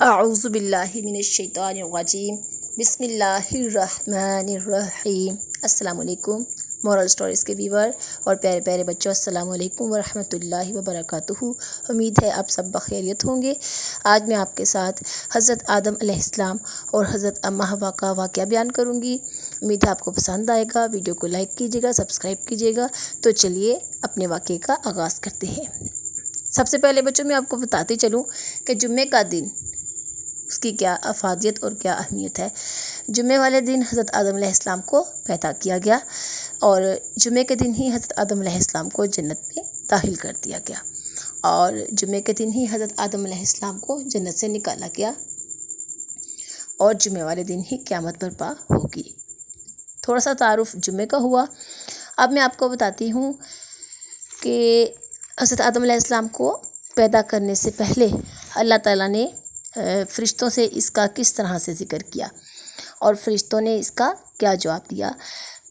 اعوذ باللہ من الشیطان الرجیم بسم اللہ الرحمن الرحیم۔ السلام علیکم مورل سٹوریز کے ویور اور پیارے پیارے بچوں، السلام علیکم ورحمۃ اللہ وبرکاتہ۔ امید ہے آپ سب بخیریت ہوں گے۔ آج میں آپ کے ساتھ حضرت آدم علیہ السلام اور حضرت اماں حوا کا واقعہ بیان کروں گی۔ امید ہے آپ کو پسند آئے گا۔ ویڈیو کو لائک کیجیے گا، سبسکرائب کیجیے گا۔ تو چلیے اپنے واقعے کا آغاز کرتے ہیں۔ سب سے پہلے بچوں میں آپ کو بتاتے چلوں کہ جمعے کا دن، اس کی کیا افادیت اور کیا اہمیت ہے۔ جمعے والے دن حضرت آدم علیہ السلام کو پیدا کیا گیا اور جمعے کے دن ہی حضرت آدم علیہ السلام کو جنت میں داخل کر دیا گیا، اور جمعے کے دن ہی حضرت آدم علیہ السلام کو جنت سے نکالا گیا، اور جمعے والے دن ہی قیامت برپا ہوگی۔ تھوڑا سا تعارف جمعے کا ہوا۔ اب میں آپ کو بتاتی ہوں کہ حضرت آدم علیہ السلام کو پیدا کرنے سے پہلے اللہ تعالیٰ نے فرشتوں سے اس کا کس طرح سے ذکر کیا اور فرشتوں نے اس کا کیا جواب دیا۔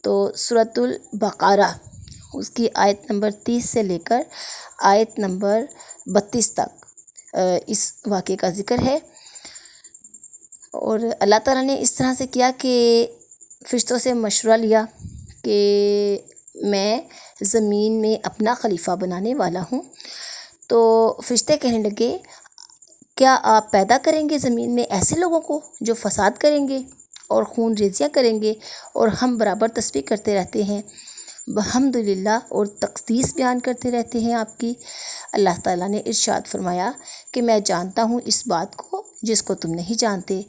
تو سورۃ البقرہ اس کی آیت نمبر 30 سے لے کر آیت نمبر 32 تک اس واقعے کا ذکر ہے۔ اور اللہ تعالیٰ نے اس طرح سے کیا کہ فرشتوں سے مشورہ لیا کہ میں زمین میں اپنا خلیفہ بنانے والا ہوں۔ تو فرشتے کہنے لگے، کیا آپ پیدا کریں گے زمین میں ایسے لوگوں کو جو فساد کریں گے اور خون ریزیاں کریں گے، اور ہم برابر تسبیح کرتے رہتے ہیں، الحمدللہ اور تقدیس بیان کرتے رہتے ہیں آپ کی۔ اللہ تعالیٰ نے ارشاد فرمایا کہ میں جانتا ہوں اس بات کو جس کو تم نہیں جانتے۔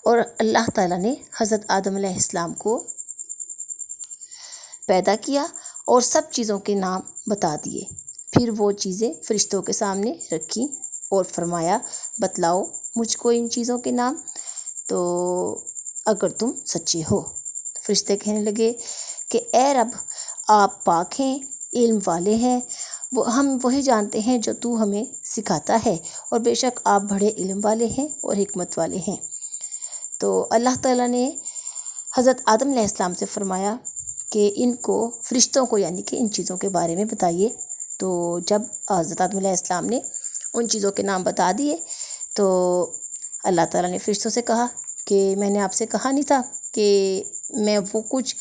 اور اللہ تعالیٰ نے حضرت آدم علیہ السلام کو پیدا کیا اور سب چیزوں کے نام بتا دیے۔ پھر وہ چیزیں فرشتوں کے سامنے رکھیں اور فرمایا، بتلاؤ مجھ کو ان چیزوں کے نام، تو اگر تم سچے ہو۔ فرشتے کہنے لگے کہ اے رب، آپ پاک ہیں، علم والے ہیں، ہم وہی جانتے ہیں جو تو ہمیں سکھاتا ہے، اور بے شک آپ بڑے علم والے ہیں اور حکمت والے ہیں۔ تو اللہ تعالیٰ نے حضرت آدم علیہ السلام سے فرمایا کہ ان کو، فرشتوں کو یعنی کہ ان چیزوں کے بارے میں بتائیے۔ تو جب حضرت آدم علیہ السلام نے ان چیزوں کے نام بتا دیے تو اللہ تعالیٰ نے فرشتوں سے کہا کہ میں نے آپ سے کہا نہیں تھا کہ میں وہ کچھ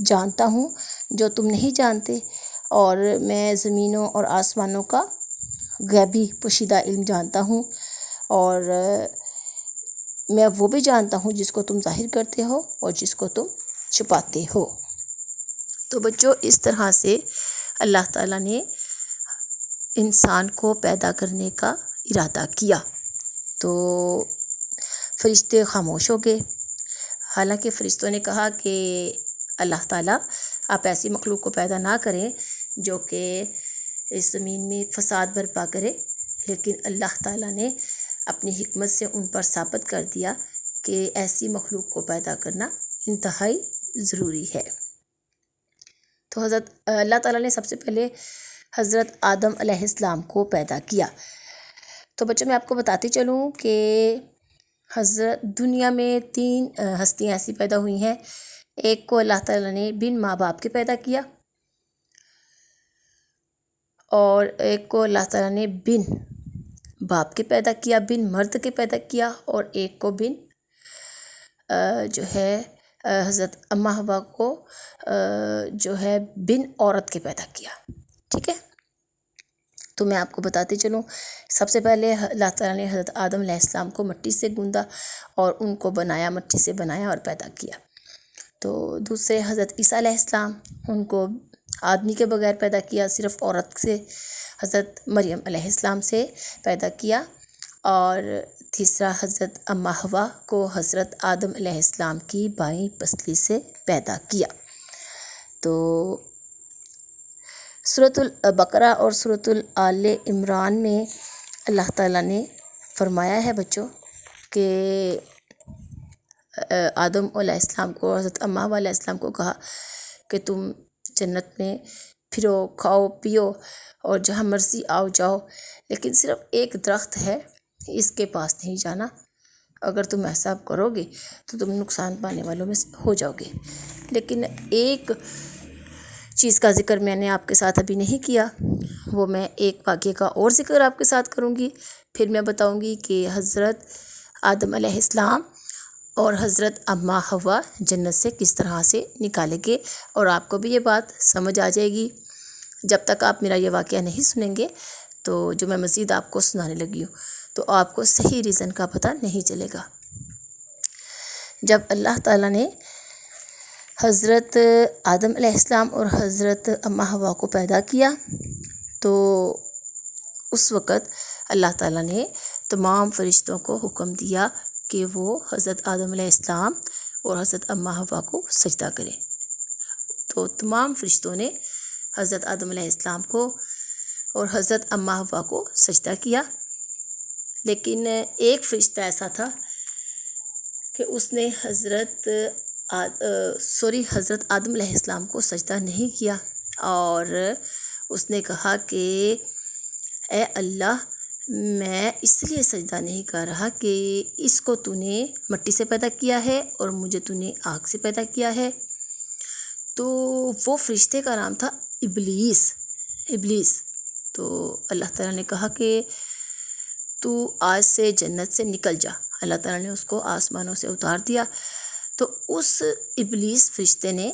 جانتا ہوں جو تم نہیں جانتے، اور میں زمینوں اور آسمانوں کا غیبی پوشیدہ علم جانتا ہوں، اور میں وہ بھی جانتا ہوں جس کو تم ظاہر کرتے ہو اور جس کو تم چھپاتے ہو۔ تو بچوں، اس طرح سے اللہ تعالیٰ نے انسان کو پیدا کرنے کا ارادہ کیا۔ تو فرشتے خاموش ہو گئے، حالانکہ فرشتوں نے کہا کہ اللہ تعالیٰ آپ ایسی مخلوق کو پیدا نہ کریں جو کہ اس زمین میں فساد برپا کرے، لیکن اللہ تعالیٰ نے اپنی حکمت سے ان پر ثابت کر دیا کہ ایسی مخلوق کو پیدا کرنا انتہائی ضروری ہے۔ تو حضرت اللہ تعالیٰ نے سب سے پہلے حضرت آدم علیہ السلام کو پیدا کیا۔ تو بچوں میں آپ کو بتاتی چلوں کہ حضرت دنیا میں 3 ہستیاں ایسی پیدا ہوئی ہیں۔ ایک کو اللہ تعالیٰ نے بن ماں باپ کے پیدا کیا، اور ایک کو اللہ تعالیٰ نے بن باپ کے پیدا کیا، بن مرد کے پیدا کیا، اور ایک کو بن جو ہے حضرت اماں حوا کو جو ہے بن عورت کے پیدا کیا۔ ٹھیک ہے، تو میں آپ کو بتاتے چلوں، سب سے پہلے اللہ تعالیٰ نے حضرت آدم علیہ السلام کو مٹی سے گوندا اور ان کو بنایا، مٹی سے بنایا اور پیدا کیا۔ تو دوسرے حضرت عیسیٰ علیہ السلام، ان کو آدمی کے بغیر پیدا کیا، صرف عورت سے، حضرت مریم علیہ السلام سے پیدا کیا۔ اور تیسرا حضرت اماں حوا کو حضرت آدم علیہ السلام کی بائیں پسلی سے پیدا کیا۔ تو سورۃ البقرہ اور سورۃ آل عمران میں اللہ تعالیٰ نے فرمایا ہے بچوں کہ آدم علیہ السلام کو، حضرت اماں علیہ السلام کو کہا کہ تم جنت میں پھرو، کھاؤ پیو اور جہاں مرضی آؤ جاؤ، لیکن صرف ایک درخت ہے، اس کے پاس نہیں جانا، اگر تم ایسا کرو گے تو تم نقصان پانے والوں میں ہو جاؤ گے۔ لیکن ایک چیز کا ذکر میں نے آپ کے ساتھ ابھی نہیں کیا، وہ میں ایک واقعے کا اور ذکر آپ کے ساتھ کروں گی، پھر میں بتاؤں گی کہ حضرت آدم علیہ السلام اور حضرت اماں حوا جنت سے کس طرح سے نکالے گئے، اور آپ کو بھی یہ بات سمجھ آ جائے گی جب تک آپ میرا یہ واقعہ نہیں سنیں گے، تو جو میں مزید آپ کو سنانے لگی ہوں تو آپ کو صحیح ریزن کا پتہ نہیں چلے گا۔ جب اللہ تعالیٰ نے حضرت آدم علیہ السلام اور حضرت اماں حوا کو پیدا کیا تو اس وقت اللہ تعالیٰ نے تمام فرشتوں کو حکم دیا کہ وہ حضرت آدم علیہ السلام اور حضرت اماں حوا کو سجدہ کریں۔ تو تمام فرشتوں نے حضرت آدم علیہ السلام کو اور حضرت اماں حوا کو سجدہ کیا، لیکن ایک فرشتہ ایسا تھا کہ اس نے حضرت آدم علیہ السلام کو سجدہ نہیں کیا، اور اس نے کہا کہ اے اللہ، میں اس لیے سجدہ نہیں کر رہا کہ اس کو تو نے مٹی سے پیدا کیا ہے اور مجھے تو نے آگ سے پیدا کیا ہے۔ تو وہ فرشتے کا نام تھا ابلیس۔ تو اللہ تعالیٰ نے کہا کہ تو آج سے جنت سے نکل جا۔ اللہ تعالیٰ نے اس کو آسمانوں سے اتار دیا۔ تو اس ابلیس فرشتے نے،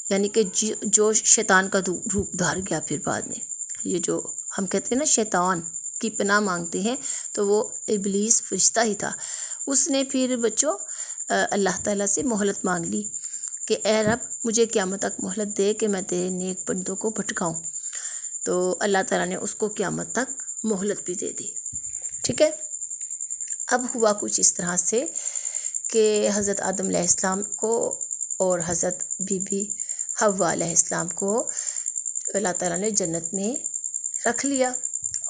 یعنی کہ جو شیطان کا روپ دھار گیا پھر بعد میں، یہ جو ہم کہتے ہیں نا شیطان کی پناہ مانگتے ہیں، تو وہ ابلیس فرشتہ ہی تھا۔ اس نے پھر بچوں اللہ تعالیٰ سے مہلت مانگ لی کہ اے رب، مجھے قیامت تک مہلت دے کہ میں تیرے نیک بندوں کو بھٹکاؤں۔ تو اللہ تعالیٰ نے اس کو قیامت تک مہلت بھی دے دی، ٹھیک ہے۔ اب ہوا کچھ اس طرح سے کہ حضرت آدم علیہ السلام کو اور حضرت بی بی حوا علیہ السلام کو اللہ تعالیٰ نے جنت میں رکھ لیا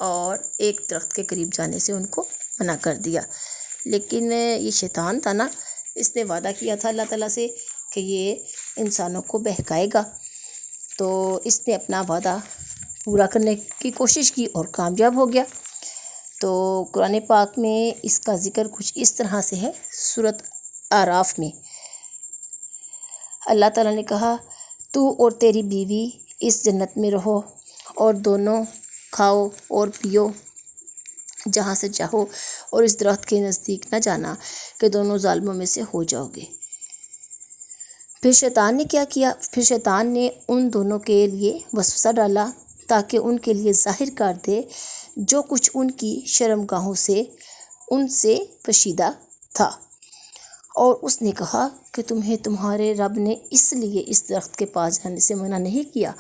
اور ایک درخت کے قریب جانے سے ان کو منع کر دیا۔ لیکن یہ شیطان تھا نا، اس نے وعدہ کیا تھا اللہ تعالیٰ سے کہ یہ انسانوں کو بہکائے گا، تو اس نے اپنا وعدہ پورا کرنے کی کوشش کی اور کامیاب ہو گیا۔ تو قرآن پاک میں اس کا ذکر کچھ اس طرح سے ہے، سورۃ اعراف میں اللہ تعالیٰ نے کہا، تو اور تیری بیوی اس جنت میں رہو اور دونوں کھاؤ اور پیو جہاں سے چاہو، اور اس درخت کے نزدیک نہ جانا کہ دونوں ظالموں میں سے ہو جاؤ گے۔ پھر شیطان نے کیا کیا؟ پھر شیطان نے ان دونوں کے لیے وسوسہ ڈالا تاکہ ان کے لیے ظاہر کر دے جو کچھ ان کی شرمگاہوں سے ان سے پوشیدہ تھا، اور اس نے کہا کہ تمہیں تمہارے رب نے اس لیے اس درخت کے پاس جانے سے منع نہیں کیا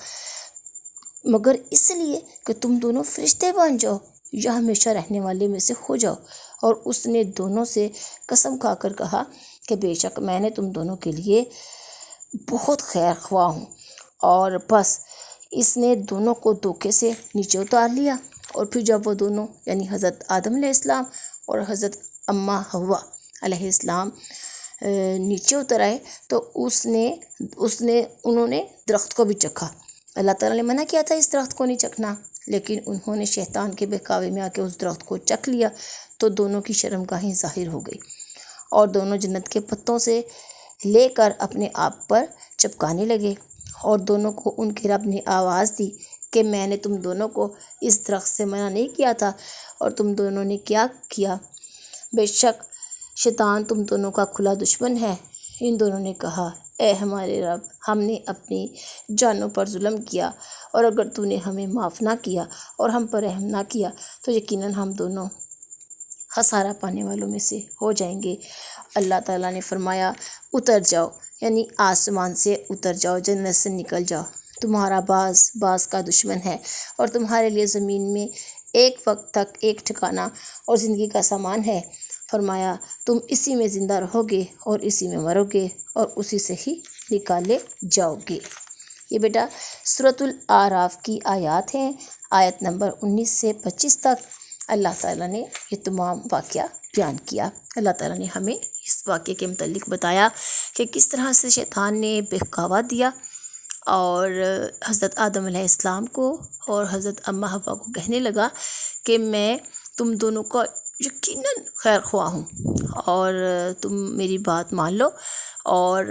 مگر اس لیے کہ تم دونوں فرشتے بن جاؤ یا ہمیشہ رہنے والے میں سے ہو جاؤ۔ اور اس نے دونوں سے قسم کھا کر کہا کہ بے شک میں نے تم دونوں کے لیے بہت خیر خواہ ہوں، اور بس اس نے دونوں کو دھوکے سے نیچے اتار لیا۔ اور پھر جب وہ دونوں یعنی حضرت آدم علیہ السلام اور حضرت اماں حوا علیہ السلام نیچے اتر آئے تو انہوں نے درخت کو بھی چکھا۔ اللہ تعالیٰ نے منع کیا تھا اس درخت کو نہیں چکھنا، لیکن انہوں نے شیطان کے بہکاوے میں آ کے اس درخت کو چکھ لیا، تو دونوں کی شرمگاہیں ظاہر ہو گئی، اور دونوں جنت کے پتوں سے لے کر اپنے آپ پر چپکانے لگے، اور دونوں کو ان کے رب نے آواز دی کہ میں نے تم دونوں کو اس درخت سے منع نہیں کیا تھا، اور تم دونوں نے کیا کیا؟ بے شک شیطان تم دونوں کا کھلا دشمن ہے۔ ان دونوں نے کہا، اے ہمارے رب، ہم نے اپنی جانوں پر ظلم کیا، اور اگر تو نے ہمیں معاف نہ کیا اور ہم پر رحم نہ کیا تو یقیناً ہم دونوں خسارہ پانے والوں میں سے ہو جائیں گے۔ اللہ تعالیٰ نے فرمایا، اتر جاؤ، یعنی آسمان سے اتر جاؤ، جنت سے نکل جاؤ، تمہارا باز کا دشمن ہے، اور تمہارے لیے زمین میں ایک وقت تک ایک ٹھکانہ اور زندگی کا سامان ہے۔ فرمایا، تم اسی میں زندہ رہو گے اور اسی میں مرو گے اور اسی سے ہی نکالے جاؤ گے۔ یہ بیٹا سورۃ الاعراف کی آیات ہیں، آیت نمبر 19 سے 25 تک اللہ تعالیٰ نے یہ تمام واقعہ بیان کیا۔ اللہ تعالیٰ نے ہمیں اس واقعے کے متعلق بتایا کہ کس طرح سے شیطان نے بہکاوا دیا اور حضرت آدم علیہ السلام کو اور حضرت اماں حوا کو کہنے لگا کہ میں تم دونوں کا یقیناً خیر خواہ ہوں اور تم میری بات مان لو، اور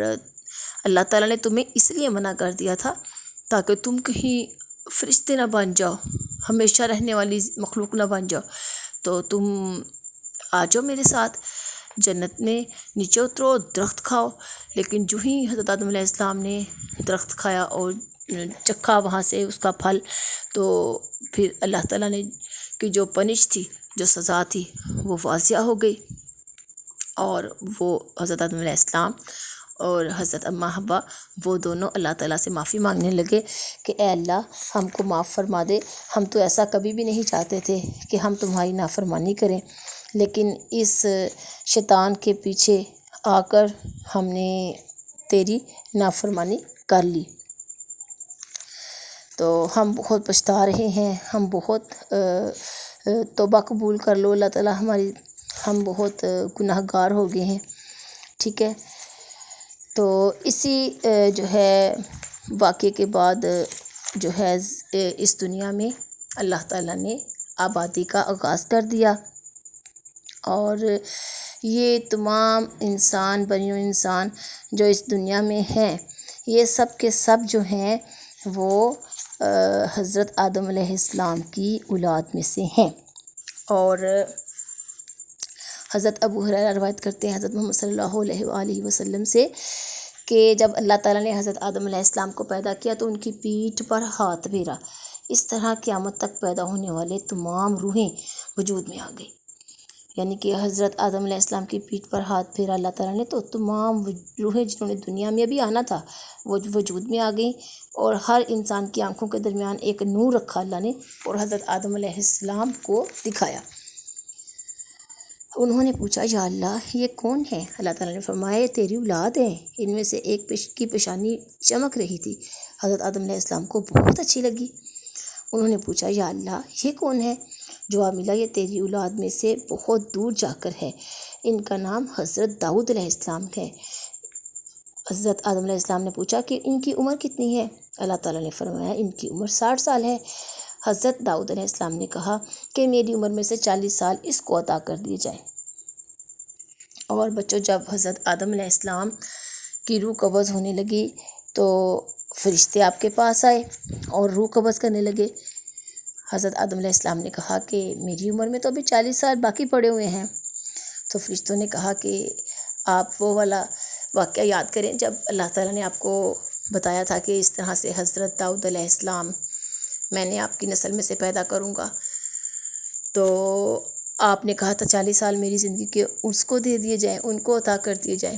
اللہ تعالیٰ نے تمہیں اس لیے منع کر دیا تھا تاکہ تم کہیں فرشتے نہ بن جاؤ، ہمیشہ رہنے والی مخلوق نہ بن جاؤ، تو تم آ جاؤ میرے ساتھ، جنت میں نیچے اترو، درخت کھاؤ۔ لیکن جو ہی حضرت آدم علیہ السلام نے درخت کھایا اور چکھا وہاں سے اس کا پھل، تو پھر اللہ تعالیٰ نے کی جو پنش تھی، جو سزا تھی، وہ واضح ہو گئی، اور وہ حضرت آدم علیہ السلام اور حضرت اماں حوا وہ دونوں اللہ تعالیٰ سے معافی مانگنے لگے کہ اے اللہ ہم کو معاف فرما دے، ہم تو ایسا کبھی بھی نہیں چاہتے تھے کہ ہم تمہاری نافرمانی کریں، لیکن اس شیطان کے پیچھے آ کر ہم نے تیری نافرمانی کر لی، تو ہم بہت پچھتا رہے ہیں، ہم بہت توبہ قبول کر لو اللہ تعالیٰ ہماری، ہم بہت گناہ گار ہو گئے ہیں، ٹھیک ہے۔ تو اسی جو ہے واقعے کے بعد جو ہے اس دنیا میں اللہ تعالیٰ نے آبادی کا آغاز کر دیا، اور یہ تمام انسان، بنی انسان جو اس دنیا میں ہیں، یہ سب کے سب جو ہیں وہ حضرت آدم علیہ السلام کی اولاد میں سے ہیں۔ اور حضرت ابو ہریرہ روایت کرتے ہیں حضرت محمد صلی اللہ علیہ وآلہ وسلم سے کہ جب اللہ تعالیٰ نے حضرت آدم علیہ السلام کو پیدا کیا تو ان کی پیٹھ پر ہاتھ پھیرا، اس طرح قیامت تک پیدا ہونے والے تمام روحیں وجود میں آ گئی، یعنی کہ حضرت آدم علیہ السلام کی پیٹھ پر ہاتھ پھیرا اللہ تعالیٰ نے، تو تمام روحیں جنہوں نے دنیا میں ابھی آنا تھا وہ وجود میں آ گئیں، اور ہر انسان کی آنکھوں کے درمیان ایک نور رکھا اللہ نے اور حضرت آدم علیہ السلام کو دکھایا۔ انہوں نے پوچھا یا اللہ یہ کون ہے؟ اللہ تعالیٰ نے فرمایا یہ تیری اولاد ہیں، ان میں سے ایک کی پیشانی چمک رہی تھی، حضرت آدم علیہ السلام کو بہت اچھی لگی۔ انہوں نے پوچھا یا اللہ یہ کون ہے؟ جواب ملا یہ تیری اولاد میں سے بہت دور جا کر ہے، ان کا نام حضرت داؤد علیہ السلام ہے۔ حضرت آدم علیہ السلام نے پوچھا کہ ان کی عمر کتنی ہے؟ اللہ تعالیٰ نے فرمایا ان کی عمر 60 سال ہے۔ حضرت داؤد علیہ السلام نے کہا کہ میری عمر میں سے 40 سال اس کو عطا کر دیے جائیں۔ اور بچوں جب حضرت آدم علیہ السلام کی روح قبض ہونے لگی تو فرشتے آپ کے پاس آئے اور روح قبض کرنے لگے۔ حضرت آدم علیہ السلام نے کہا کہ میری عمر میں تو ابھی 40 سال باقی پڑے ہوئے ہیں، تو فرشتوں نے کہا کہ آپ وہ والا واقعہ یاد کریں جب اللہ تعالیٰ نے آپ کو بتایا تھا کہ اس طرح سے حضرت داؤد علیہ السلام میں نے آپ کی نسل میں سے پیدا کروں گا، تو آپ نے کہا تھا 40 سال میری زندگی کے اس کو دے دیے جائیں، ان کو عطا کر دیے جائیں،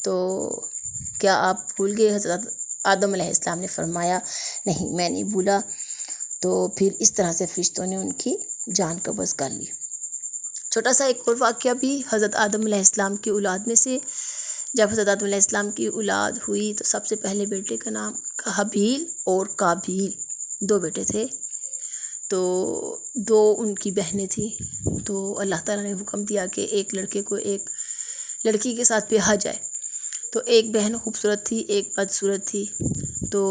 تو کیا آپ بھول گئے؟ حضرت آدم علیہ السلام نے فرمایا نہیں میں نہیں بھولا، تو پھر اس طرح سے فرشتوں نے ان کی جان قبض کر لی۔ چھوٹا سا ایک اور واقعہ بھی حضرت آدم علیہ السلام کی اولاد میں سے، جب حضرت آدم علیہ السلام کی اولاد ہوئی تو سب سے پہلے بیٹے کا نام حابیل اور قابیل، 2 بیٹے تھے، تو 2 ان کی بہنیں تھیں، تو اللہ تعالیٰ نے حکم دیا کہ ایک لڑکے کو ایک لڑکی کے ساتھ بیاہا جائے، تو ایک بہن خوبصورت تھی ایک بدصورت تھی، تو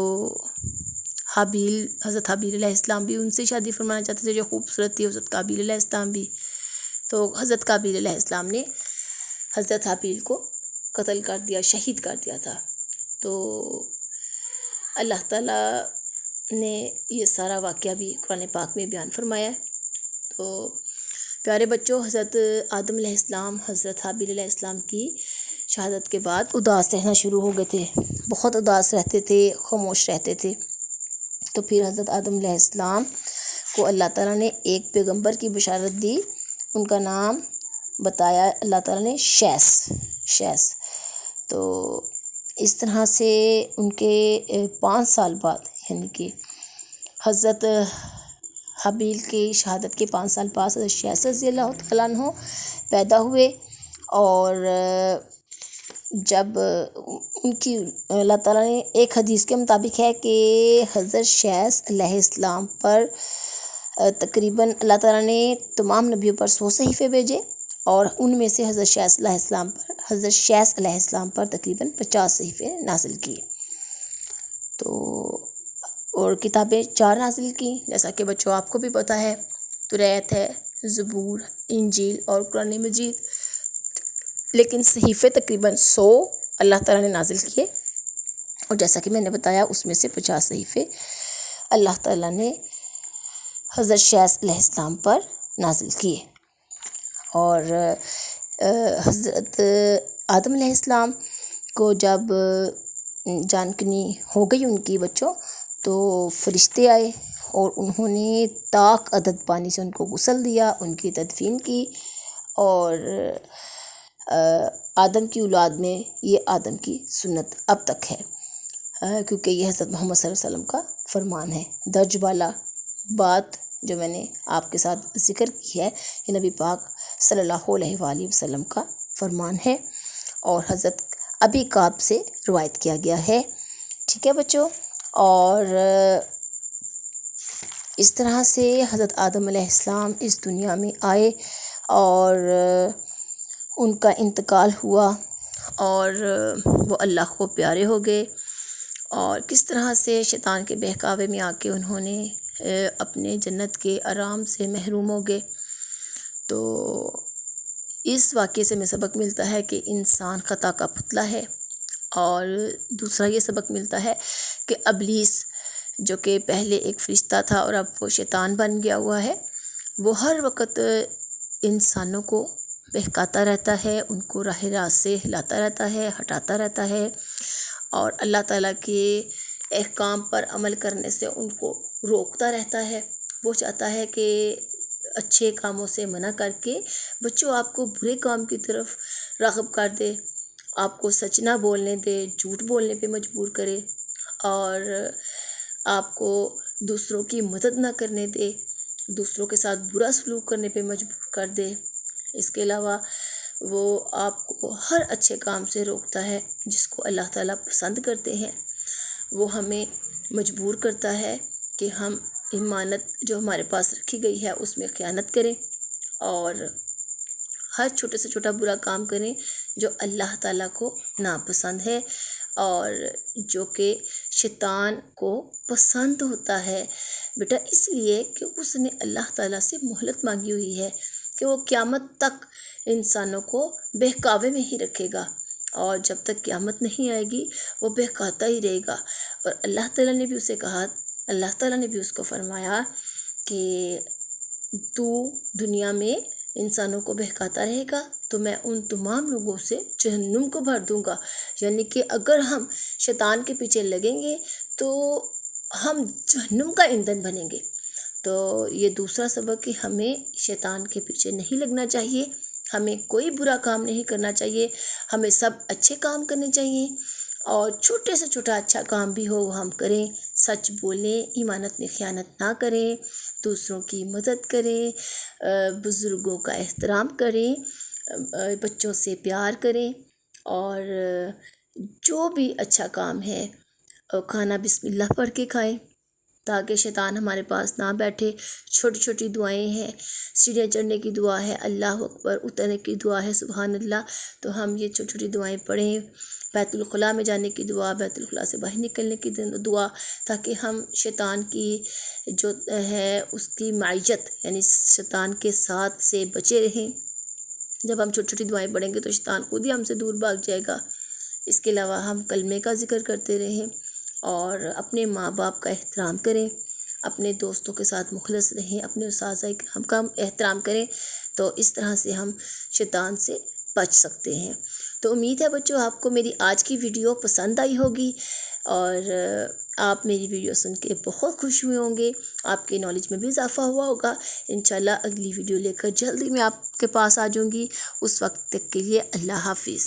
حضرت حابیل علیہ السلام بھی ان سے شادی فرمانا چاہتے تھے جو خوبصورت تھی، حضرت قابیل علیہ السلام بھی، تو حضرت قابیل علیہ السلام نے حضرت حابیل کو قتل کر دیا، شہید کر دیا تھا۔ تو اللہ تعالیٰ نے یہ سارا واقعہ بھی قرآن پاک میں بیان فرمایا ہے۔ تو پیارے بچوں حضرت آدم علیہ السلام حضرت حابیل علیہ السلام کی شہادت کے بعد اداس رہنا شروع ہو گئے تھے، بہت اداس رہتے تھے، خاموش رہتے تھے، تو پھر حضرت آدم علیہ السلام کو اللہ تعالیٰ نے ایک پیغمبر کی بشارت دی، ان کا نام بتایا اللہ تعالیٰ نے شیس، تو اس طرح سے ان کے 5 سال بعد یعنی کہ حضرت حابیل کی شہادت کے 5 سال بعد حضرت شیس رضی اللہ تعالیٰ عنہ پیدا ہوئے، اور جب ان کی اللہ تعالیٰ نے ایک حدیث کے مطابق ہے کہ حضرت شیس علیہ السلام پر تقریباً اللہ تعالیٰ نے تمام نبیوں پر 100 صحیفے بھیجے، اور ان میں سے حضرت شیس علیہ السلام پر تقریباً 50 صحیفے نازل کیے، تو اور کتابیں 4 نازل کی، جیسا کہ بچوں آپ کو بھی پتہ ہے، توریت ہے، زبور، انجیل اور قرآن مجید، لیکن صحیفے تقریباً 100 اللہ تعالیٰ نے نازل کیے، اور جیسا کہ میں نے بتایا اس میں سے 50 صحیفے اللہ تعالیٰ نے حضرت شیس علیہ السلام پر نازل کیے، اور حضرت آدم علیہ السلام کو جب جان کنی ہو گئی ان کی بچوں، تو فرشتے آئے اور انہوں نے طاق عدد پانی سے ان کو غسل دیا، ان کی تدفین کی، اور آدم کی اولاد میں یہ آدم کی سنت اب تک ہے، کیونکہ یہ حضرت محمد صلی اللہ علیہ وسلم کا فرمان ہے۔ درج بالا بات جو میں نے آپ کے ساتھ ذکر کی ہے، یہ نبی پاک صلی اللہ علیہ وآلہ وسلم کا فرمان ہے اور حضرت ابی کعب سے روایت کیا گیا ہے۔ ٹھیک ہے بچوں، اور اس طرح سے حضرت آدم علیہ السلام اس دنیا میں آئے اور ان کا انتقال ہوا اور وہ اللہ کو پیارے ہو گئے، اور کس طرح سے شیطان کے بہکاوے میں آ کے انہوں نے اپنے جنت کے آرام سے محروم ہو گئے۔ تو اس واقعے سے ہمیں سبق ملتا ہے کہ انسان خطا کا پتلا ہے، اور دوسرا یہ سبق ملتا ہے کہ ابلیس جو کہ پہلے ایک فرشتہ تھا اور اب وہ شیطان بن گیا ہوا ہے، وہ ہر وقت انسانوں کو بہکاتا رہتا ہے، ان کو راہ راست سے ہلاتا رہتا ہے، ہٹاتا رہتا ہے، اور اللہ تعالیٰ کے احکام پر عمل کرنے سے ان کو روکتا رہتا ہے۔ وہ چاہتا ہے کہ اچھے کاموں سے منع کر کے بچوں آپ کو برے کام کی طرف راغب کر دے، آپ کو سچ نہ بولنے دے، جھوٹ بولنے پہ مجبور کرے، اور آپ کو دوسروں کی مدد نہ کرنے دے، دوسروں کے ساتھ برا سلوک کرنے پہ مجبور کر دے۔ اس کے علاوہ وہ آپ کو ہر اچھے کام سے روکتا ہے جس کو اللہ تعالیٰ پسند کرتے ہیں۔ وہ ہمیں مجبور کرتا ہے کہ ہم امانت جو ہمارے پاس رکھی گئی ہے اس میں خیانت کریں، اور ہر چھوٹے سے چھوٹا برا کام کریں جو اللہ تعالیٰ کو ناپسند ہے اور جو کہ شیطان کو پسند ہوتا ہے، بیٹا اس لیے کہ اس نے اللہ تعالیٰ سے مہلت مانگی ہوئی ہے کہ وہ قیامت تک انسانوں کو بہکاوے میں ہی رکھے گا، اور جب تک قیامت نہیں آئے گی وہ بہکاتا ہی رہے گا۔ اور اللہ تعالیٰ نے بھی اسے کہا، اللہ تعالیٰ نے بھی اس کو فرمایا کہ تو دنیا میں انسانوں کو بہکاتا رہے گا تو میں ان تمام لوگوں سے جہنم کو بھر دوں گا، یعنی کہ اگر ہم شیطان کے پیچھے لگیں گے تو ہم جہنم کا ایندھن بنیں گے۔ تو یہ دوسرا سبق کہ ہمیں شیطان کے پیچھے نہیں لگنا چاہیے، ہمیں کوئی برا کام نہیں کرنا چاہیے، ہمیں سب اچھے کام کرنے چاہیے، اور چھوٹے سے چھوٹا اچھا کام بھی ہو وہ ہم کریں، سچ بولیں، ایمانت میں خیانت نہ کریں، دوسروں کی مدد کریں، بزرگوں کا احترام کریں، بچوں سے پیار کریں، اور جو بھی اچھا کام ہے کھانا بسم اللہ پڑھ کے کھائیں تاکہ شیطان ہمارے پاس نہ بیٹھے۔ چھوٹی چھوٹی دعائیں ہیں، سیڑھیاں چڑھنے کی دعا ہے، اللہ اکبر، اترنے کی دعا ہے، سبحان اللہ، تو ہم یہ چھوٹی چھوٹی دعائیں پڑھیں۔ بیت الخلاء میں جانے کی دعا، بیت الخلاء سے باہر نکلنے کی دعا، تاکہ ہم شیطان کی جو ہے اس کی معیت یعنی شیطان کے ساتھ سے بچے رہیں۔ جب ہم چھوٹی چھوٹی دعائیں پڑھیں گے تو شیطان خود ہی ہم سے دور بھاگ جائے گا۔ اس کے علاوہ ہم کلمے کا ذکر کرتے رہیں، اور اپنے ماں باپ کا احترام کریں، اپنے دوستوں کے ساتھ مخلص رہیں، اپنے اساتذہ کرام کا احترام کریں، تو اس طرح سے ہم شیطان سے بچ سکتے ہیں۔ تو امید ہے بچوں آپ کو میری آج کی ویڈیو پسند آئی ہوگی، اور آپ میری ویڈیو سن کے بہت خوش ہوئے ہوں گے، آپ کے نالج میں بھی اضافہ ہوا ہوگا۔ انشاءاللہ اگلی ویڈیو لے کر جلدی میں آپ کے پاس آ جاؤں گی، اس وقت تک کے لیے اللہ حافظ۔